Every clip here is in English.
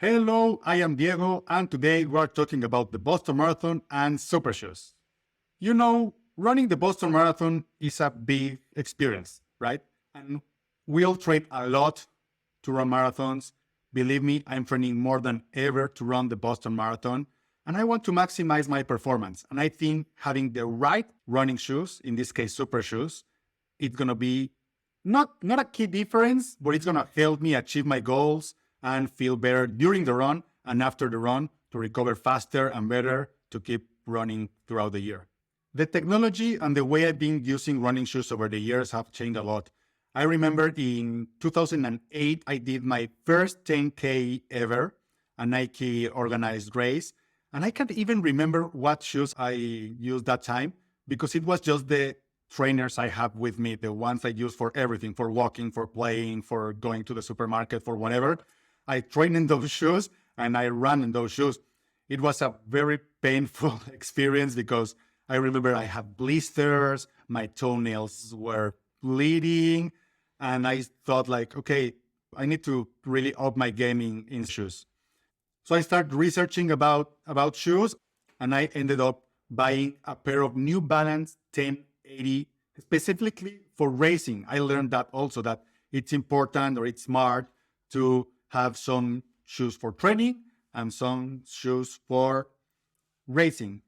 Hello, I am Diego, and today we are talking about the Boston Marathon and super shoes. Running the Boston Marathon is a big experience, right? And we all train a lot to run marathons. Believe me, I'm training more than ever to run the Boston Marathon, and I want to maximize my performance. And I think having the right running shoes, in this case, super shoes, it's gonna be not a key difference, but it's gonna help me achieve my goals and feel better during the run and after the run to recover faster and better to keep running throughout the year. The technology and the way I've been using running shoes over the years have changed a lot. I remember in 2008, I did my first 10K ever, a Nike organized race. And I can't even remember what shoes I used that time because it was just the trainers I have with me, the ones I use for everything, for walking, for playing, for going to the supermarket, for whatever. I trained in those shoes and I ran in those shoes. It was a very painful experience because I remember I had blisters, my toenails were bleeding, and I thought like, okay, I need to really up my game in shoes. So I started researching about shoes and I ended up buying a pair of New Balance 1080 specifically for racing. I learned that also that it's important or it's smart to have some shoes for training and some shoes for racing.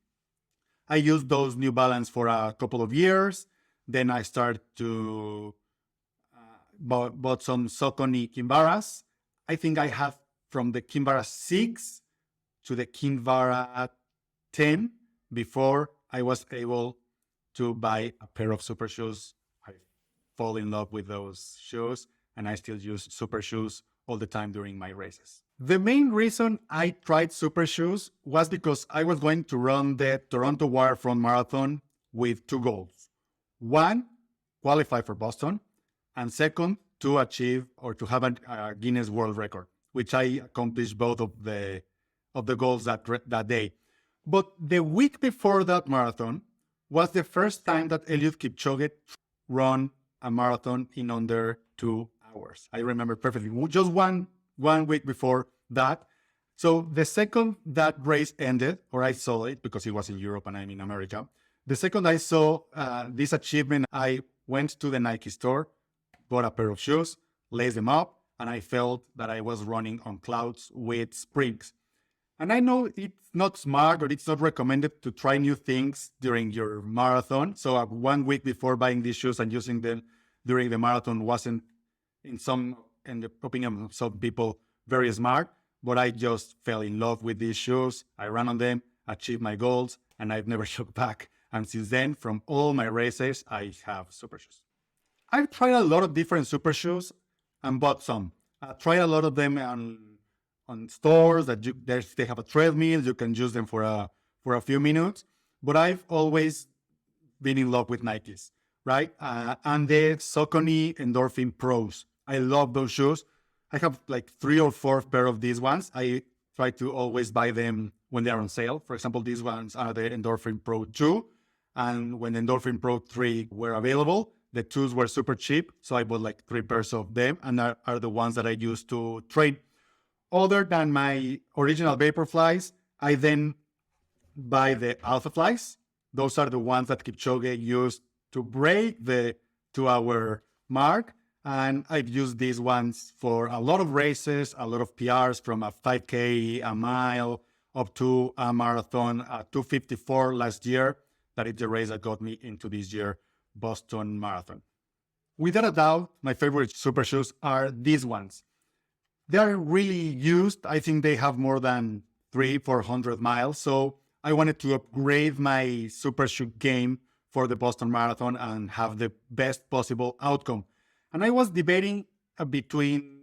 I used those New Balance for a couple of years. Then I started to bought some Saucony Kinvaras. I think I have from the Kinvara 6 to the Kinvara 10 before I was able to buy a pair of super shoes. I fall in love with those shoes and I still use super shoes all the time during my races. The main reason I tried super shoes was because I was going to run the Toronto Waterfront Marathon with two goals. One, qualify for Boston, and second, to achieve or to have a Guinness World Record, which I accomplished both of the goals that day. But the week before that marathon was the first time that Eliud Kipchoge ran a marathon in under 2 hours. I remember perfectly. Just one week before that. So the second that race ended, or I saw it because it was in Europe and I'm in America. The second I saw this achievement, I went to the Nike store, bought a pair of shoes, laced them up, and I felt that I was running on clouds with springs. And I know it's not smart or it's not recommended to try new things during your marathon. So 1 week before buying these shoes and using them during the marathon wasn't, in the opinion of some people, very smart. But I just fell in love with these shoes. I ran on them, achieved my goals, and I've never looked back. And since then, from all my races, I have super shoes. I've tried a lot of different super shoes and bought some. I tried a lot of them on stores that they have a treadmill. You can use them for a few minutes. But I've always been in love with Nikes, right? And the Saucony Endorphin Pros. I love those shoes. I have like 3 or 4 pair of these ones. I try to always buy them when they're on sale. For example, these ones are the Endorphin Pro 2. And when the Endorphin Pro 3 were available, the 2s were super cheap. So I bought like 3 pairs of them and are the ones that I use to train. Other than my original Vaporflies, I then buy the Alpha Flies. Those are the ones that Kipchoge used to break the 2-hour mark. And I've used these ones for a lot of races, a lot of PRs from a 5K, a mile, up to a marathon, 254 last year. That is the race that got me into this year Boston Marathon. Without a doubt, my favorite super shoes are these ones. They're really used. I think they have more than 400 miles. So I wanted to upgrade my super shoe game for the Boston Marathon and have the best possible outcome. And I was debating between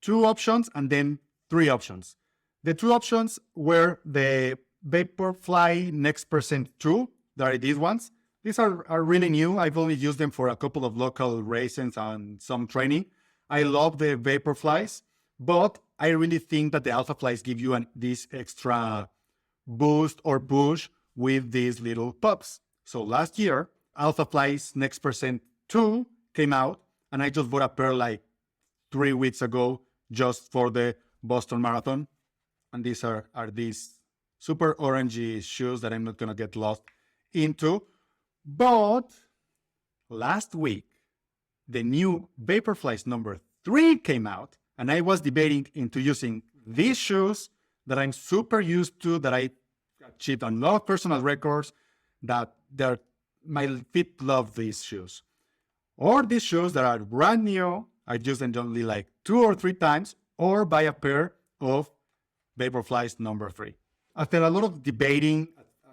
2 options and then 3 options. The 2 options were the Vaporfly Next Percent 2. There are these ones. These are really new. I've only used them for a couple of local races and some training. I love the Vaporflies, but I really think that the Alpha Flies give you this extra boost or push with these little pups. So last year, Alpha Flies Next Percent 2 came out, and I just bought a pair like 3 weeks ago just for the Boston Marathon. And these are these super orangey shoes that I'm not going to get lost into. But last week, the new Vaporflies number 3 came out, and I was debating into using these shoes that I'm super used to, that I achieved on a lot of personal records, that my feet love these shoes. Or these shoes that are brand new, I use them only like 2 or 3 times, or buy a pair of Vaporflies number 3. After a lot of debating,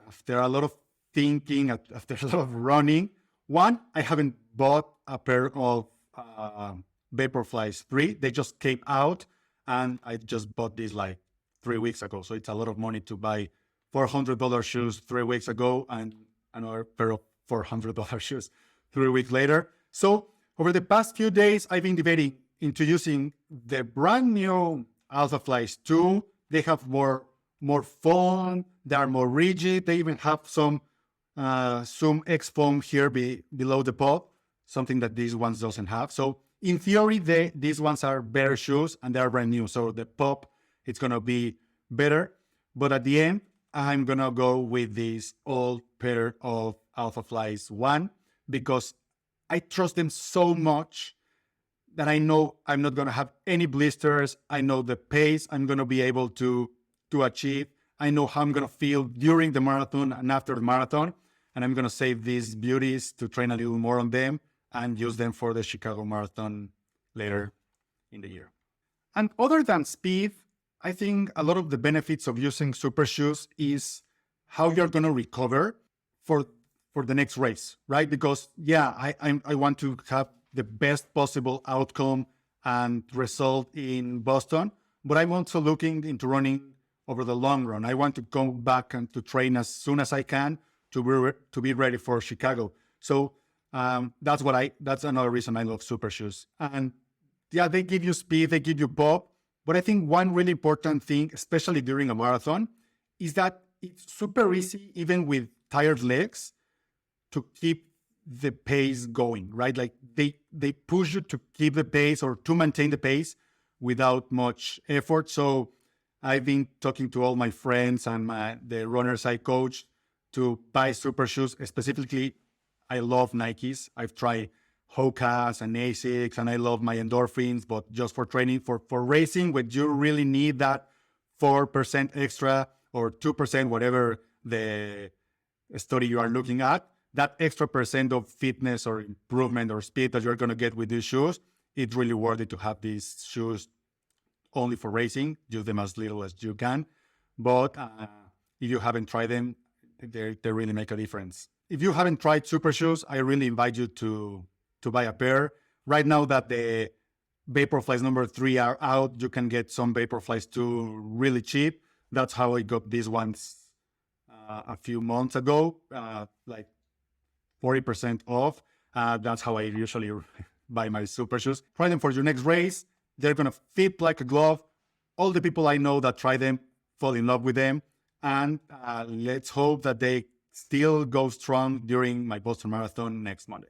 after a lot of thinking, after a lot of running, one, I haven't bought a pair of Vaporflies 3. They just came out, and I just bought these like 3 weeks ago. So it's a lot of money to buy $400 shoes 3 weeks ago and another pair of $400 shoes 3 weeks later. So over the past few days, I've been debating into using the brand new Alphaflies 2. They have more foam. They are more rigid. They even have some Zoom X foam here below the pod, something that these ones doesn't have. So in theory, these ones are better shoes and they are brand new. So the pop, it's going to be better. But at the end, I'm going to go with this old pair of Alphaflies 1 because I trust them so much that I know I'm not going to have any blisters. I know the pace I'm going to be able to achieve. I know how I'm going to feel during the marathon and after the marathon. And I'm going to save these beauties to train a little more on them and use them for the Chicago Marathon later in the year. And other than speed, I think a lot of the benefits of using super shoes is how you're going to recover for the next race, right? Because I want to have the best possible outcome and result in Boston, but I'm also looking into running over the long run. I want to go back and to train as soon as I can to be ready for Chicago. So that's another reason I love super shoes. And yeah, they give you speed, they give you pop. But I think one really important thing, especially during a marathon, is that it's super easy, even with tired legs, to keep the pace going, right? Like they push you to keep the pace or to maintain the pace without much effort. So I've been talking to all my friends and the runners I coach to buy super shoes. Specifically, I love Nikes. I've tried Hoka's and Asics, and I love my endorphins, but just for training, for racing, when you really need that 4% extra or 2%, whatever the study you are looking at, that extra percent of fitness or improvement or speed that you're going to get with these shoes, it's really worth it to have these shoes only for racing. Use them as little as you can. But if you haven't tried them, they really make a difference. If you haven't tried super shoes, I really invite you to buy a pair. Right now that the Vaporflies number 3 are out, you can get some Vaporflies 2 really cheap. That's how I got these ones a few months ago, like 40% off. That's how I usually buy my super shoes. Try them for your next race. They're going to fit like a glove. All the people I know that try them fall in love with them. And let's hope that they still go strong during my Boston Marathon next Monday.